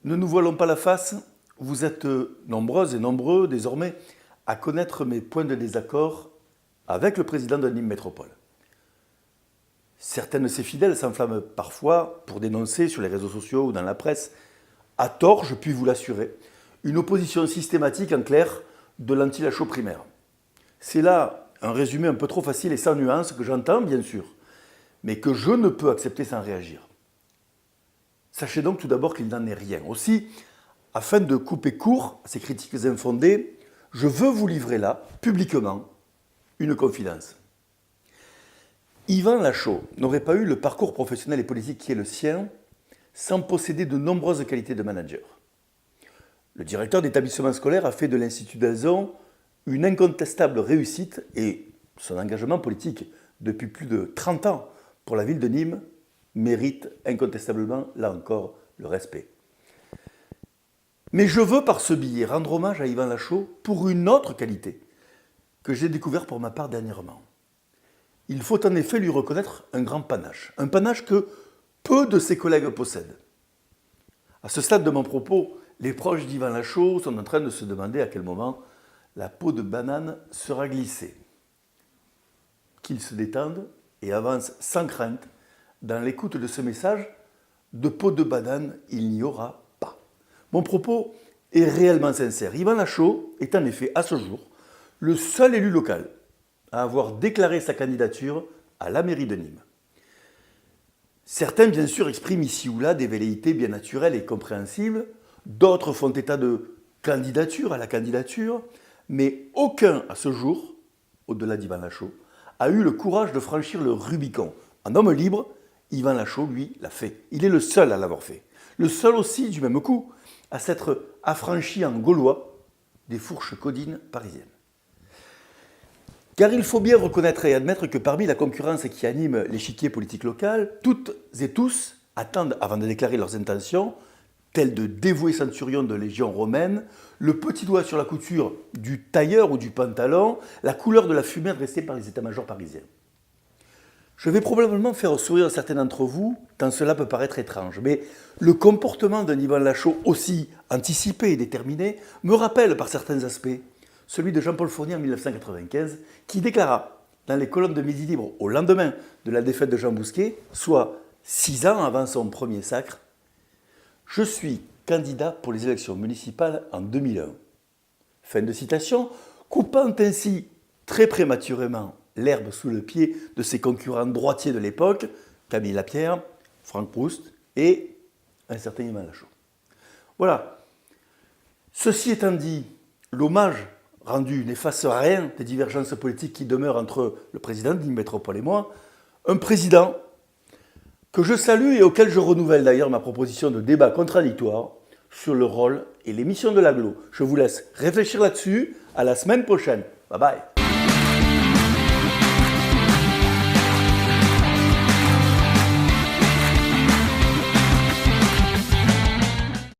Ne nous voilons pas la face, vous êtes nombreuses et nombreux désormais à connaître mes points de désaccord avec le président de Nîmes Métropole. Certains de ses fidèles s'enflamment parfois pour dénoncer sur les réseaux sociaux ou dans la presse, à tort, je puis vous l'assurer, une opposition systématique en clair de l'anti-Lachaud primaire. C'est là un résumé un peu trop facile et sans nuance que j'entends bien sûr, mais que je ne peux accepter sans réagir. Sachez donc tout d'abord qu'il n'en est rien. Aussi, afin de couper court à ces critiques infondées, je veux vous livrer là, publiquement, une confidence. Yvan Lachaud n'aurait pas eu le parcours professionnel et politique qui est le sien sans posséder de nombreuses qualités de manager. Le directeur d'établissement scolaire a fait de l'Institut d'Alzon une incontestable réussite et son engagement politique depuis plus de 30 ans pour la ville de Nîmes mérite incontestablement, là encore, le respect. Mais je veux par ce billet rendre hommage à Yvan Lachaud pour une autre qualité que j'ai découvert pour ma part dernièrement. Il faut en effet lui reconnaître un grand panache, un panache que peu de ses collègues possèdent. À ce stade de mon propos, les proches d'Yvan Lachaud sont en train de se demander à quel moment la peau de banane sera glissée. Qu'ils se détendent et avancent sans crainte dans l'écoute de ce message, de peau de banane, il n'y aura pas. Mon propos est réellement sincère. Yvan Lachaud est en effet, à ce jour, le seul élu local à avoir déclaré sa candidature à la mairie de Nîmes. Certains, bien sûr, expriment ici ou là des velléités bien naturelles et compréhensibles, d'autres font état de candidature à la candidature, mais aucun, à ce jour, au-delà d'Yvan Lachaud, a eu le courage de franchir le Rubicon. En homme libre, Yvan Lachaud, lui, l'a fait. Il est le seul à l'avoir fait. Le seul aussi, du même coup, à s'être affranchi en Gaulois des fourches codines parisiennes. Car il faut bien reconnaître et admettre que parmi la concurrence qui anime l'échiquier politique local, toutes et tous attendent, avant de déclarer leurs intentions, tels de dévoués centurions de légion romaine, le petit doigt sur la couture du tailleur ou du pantalon, la couleur de la fumée adressée par les états-majors parisiens. Je vais probablement faire sourire certains d'entre vous, tant cela peut paraître étrange, mais le comportement d'un Yvan Lachaud aussi anticipé et déterminé me rappelle par certains aspects celui de Jean-Paul Fournier en 1995, qui déclara dans les colonnes de Midi Libre au lendemain de la défaite de Jean Bousquet, soit 6 ans avant son premier sacre, « Je suis candidat pour les élections municipales en 2001 ». Fin de citation, coupant ainsi très prématurément l'herbe sous le pied de ses concurrents droitiers de l'époque, Camille Lapierre, Franck Proust et un certain Yvan Lachaud. Voilà. Ceci étant dit, l'hommage rendu n'efface rien des divergences politiques qui demeurent entre le président de Nîmes Métropole et moi, un président que je salue et auquel je renouvelle d'ailleurs ma proposition de débat contradictoire sur le rôle et les missions de l'agglo. Je vous laisse réfléchir là-dessus. À la semaine prochaine. Bye bye.